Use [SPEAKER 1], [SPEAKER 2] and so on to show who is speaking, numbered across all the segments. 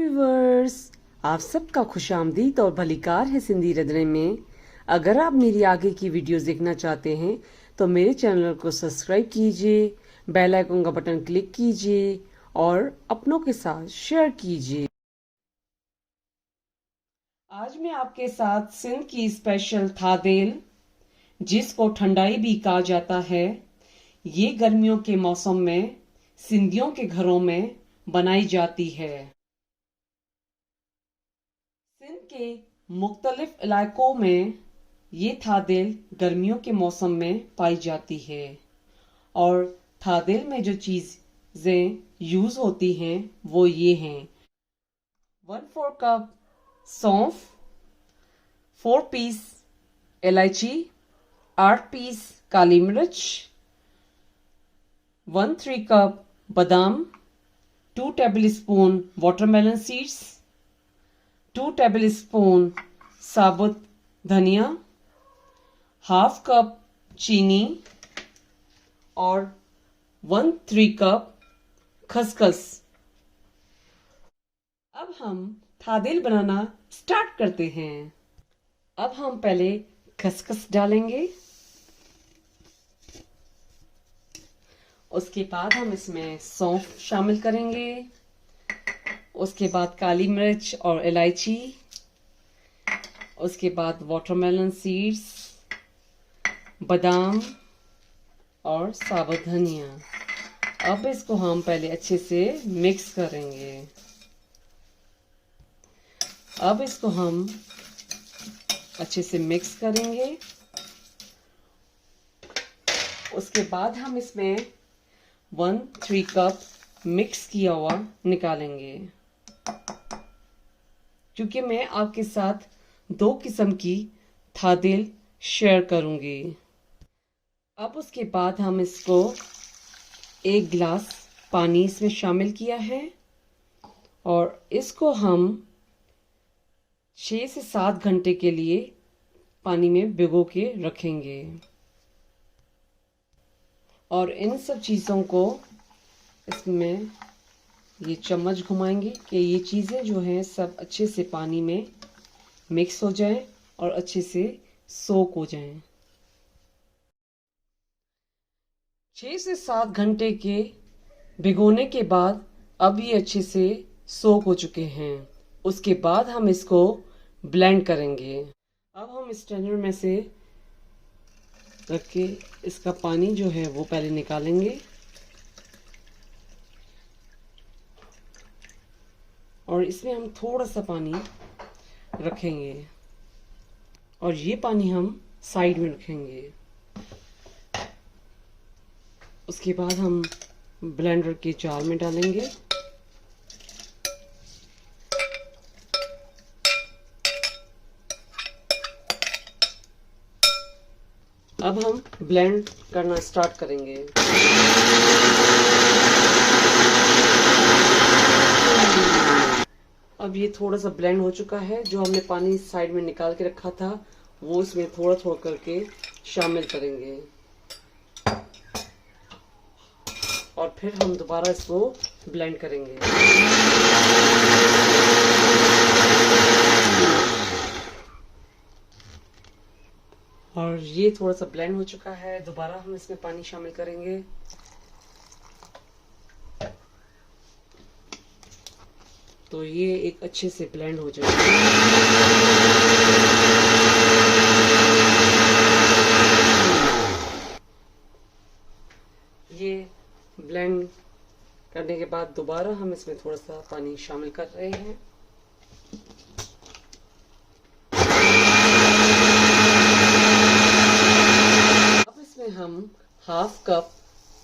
[SPEAKER 1] Viewers, आप सबका खुशामदीद और भलीकार है सिंधी रंधणे में। अगर आप मेरी आगे की वीडियोस देखना चाहते हैं तो मेरे चैनल को सब्सक्राइब कीजिए, बेल आइकन का बटन क्लिक कीजिए और अपनों के साथ शेयर कीजिए। आज मैं आपके साथ सिंध की स्पेशल थादेल, जिसको ठंडाई भी कहा जाता है, ये गर्मियों के मौसम में सिंधियों के घरों में बनाई जाती है। सिंध के मुख्तलिफ इलाकों में ये थादेल गर्मियों के मौसम में पाई जाती है और थादेल में जो चीज़ें यूज़ होती हैं वो ये हैं: 1/4 कप सौंफ, 4 पीस इलायची, 8 पीस काली मिर्च, 1/3 कप बादाम, 2 टेबलस्पून वाटरमेलन सीड्स, 2 टेबलस्पून साबुत धनिया, 1/2 कप चीनी और 1/3 कप खसखस। अब हम थादेल बनाना स्टार्ट करते हैं। अब हम पहले खसखस डालेंगे, उसके बाद हम इसमें सौंफ शामिल करेंगे, उसके बाद काली मिर्च और इलायची, उसके बाद वाटरमेलन सीड्स, बादाम और साबुत धनिया। अब इसको हम पहले अच्छे से मिक्स करेंगे। अब इसको हम अच्छे से मिक्स करेंगे। उसके बाद हम इसमें 1/3 कप मिक्स किया हुआ निकालेंगे, क्योंकि मैं आपके साथ 2 किस्म की थादेल शेयर करूंगी। अब उसके बाद हम इसको 1 गिलास पानी इसमें शामिल किया है और इसको हम 6 से 7 घंटे के लिए पानी में भिगो के रखेंगे और इन सब चीज़ों को इसमें ये चम्मच घुमाएंगे कि ये चीज़ें जो हैं सब अच्छे से पानी में मिक्स हो जाएं और अच्छे से सोक हो जाएं। 6 से 7 घंटे के भिगोने के बाद अब ये अच्छे से सोक हो चुके हैं। उसके बाद हम इसको ब्लेंड करेंगे। अब हम स्ट्रेनर में से रख के इसका पानी जो है वो पहले निकालेंगे और इसमें हम थोड़ा सा पानी रखेंगे और ये पानी हम साइड में रखेंगे। उसके बाद हम ब्लेंडर के जार में डालेंगे। अब हम ब्लेंड करना स्टार्ट करेंगे। अब ये थोड़ा सा ब्लेंड हो चुका है। जो हमने पानी साइड में निकाल के रखा था वो इसमें थोड़ा थोड़ा करके शामिल करेंगे और फिर हम दोबारा इसको ब्लेंड करेंगे। और ये थोड़ा सा ब्लेंड हो चुका है। दोबारा हम इसमें पानी शामिल करेंगे। तो ये एक अच्छे से ब्लेंड हो जाएगा। ये ब्लेंड करने के बाद दोबारा हम इसमें थोड़ा सा पानी शामिल कर रहे हैं। अब इसमें हम 1/2 कप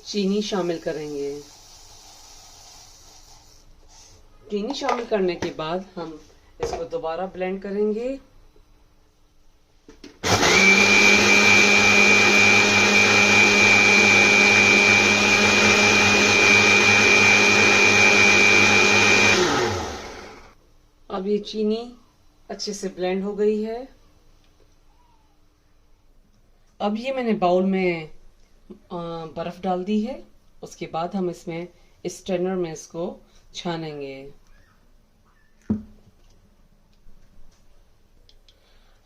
[SPEAKER 1] चीनी शामिल करेंगे। चीनी शामिल करने के बाद हम इसको दोबारा ब्लेंड करेंगे। अब ये चीनी अच्छे से ब्लेंड हो गई है। अब ये मैंने बाउल में बर्फ डाल दी है। उसके बाद हम इसमें स्ट्रेनर में इसको छानेंगे।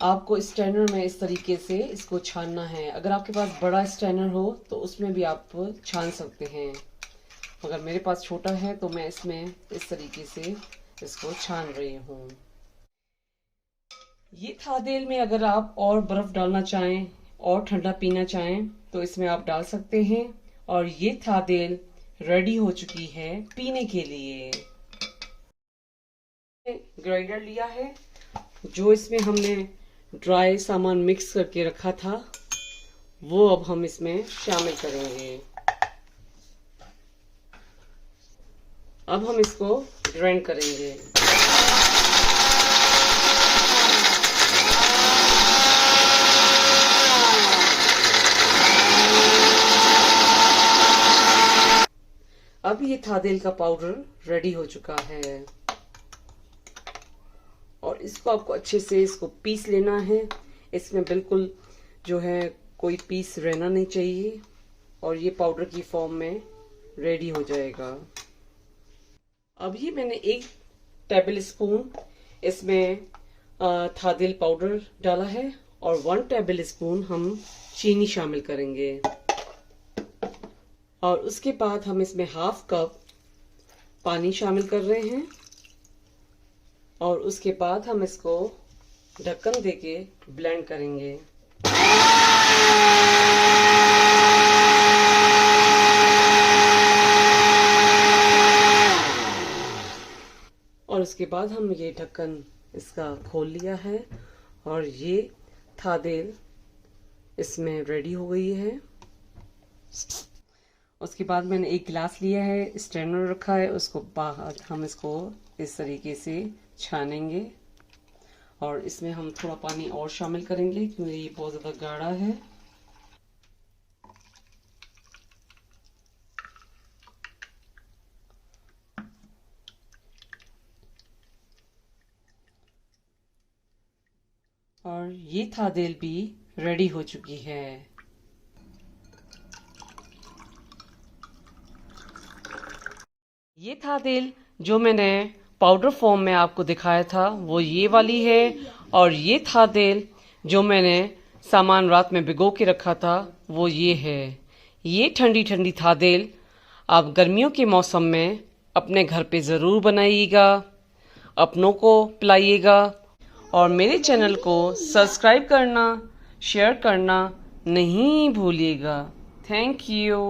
[SPEAKER 1] आपको स्ट्रेनर में इस तरीके से इसको छानना है। अगर आपके पास बड़ा स्ट्रेनर हो तो उसमें भी आप छान सकते हैं, मगर मेरे पास छोटा है तो मैं इसमें इस तरीके से इसको छान रही हूँ। ये थादेल में अगर आप और बर्फ डालना चाहें और ठंडा पीना चाहें तो इसमें आप डाल सकते हैं। और ये थादेल रेडी हो चुकी है पीने के लिए। ग्राइंडर लिया है, जो इसमें हमने ड्राई सामान मिक्स करके रखा था वो अब हम इसमें शामिल करेंगे। अब हम इसको ग्राइंड करेंगे। अब ये थादेल का पाउडर रेडी हो चुका है और इसको आपको अच्छे से इसको पीस लेना है। इसमें बिल्कुल जो है कोई पीस रहना नहीं चाहिए और ये पाउडर की फॉर्म में रेडी हो जाएगा। अब ये मैंने 1 टेबल स्पून इसमें थादेल पाउडर डाला है और 1 टेबल स्पून हम चीनी शामिल करेंगे। और उसके बाद हम इसमें हाफ कप पानी शामिल कर रहे हैं और उसके बाद हम इसको ढक्कन देके ब्लेंड करेंगे। और उसके बाद हम ये ढक्कन इसका खोल लिया है और ये थादेल इसमें रेडी हो गई है। उसके बाद मैंने 1 गिलास लिया है, स्ट्रेनर रखा है, उसको बाहर हम इसको इस तरीके से छानेंगे और इसमें हम थोड़ा पानी और शामिल करेंगे क्योंकि ये बहुत ज़्यादा गाढ़ा है। और ये थादेल भी रेडी हो चुकी है। ये थादेल जो मैंने पाउडर फॉर्म में आपको दिखाया था वो ये वाली है और ये थादेल जो मैंने सामान रात में भिगो के रखा था वो ये है। ये ठंडी ठंडी थादेल आप गर्मियों के मौसम में अपने घर पे ज़रूर बनाइएगा, अपनों को पिलाइएगा और मेरे चैनल को सब्सक्राइब करना, शेयर करना नहीं भूलिएगा। Thank you.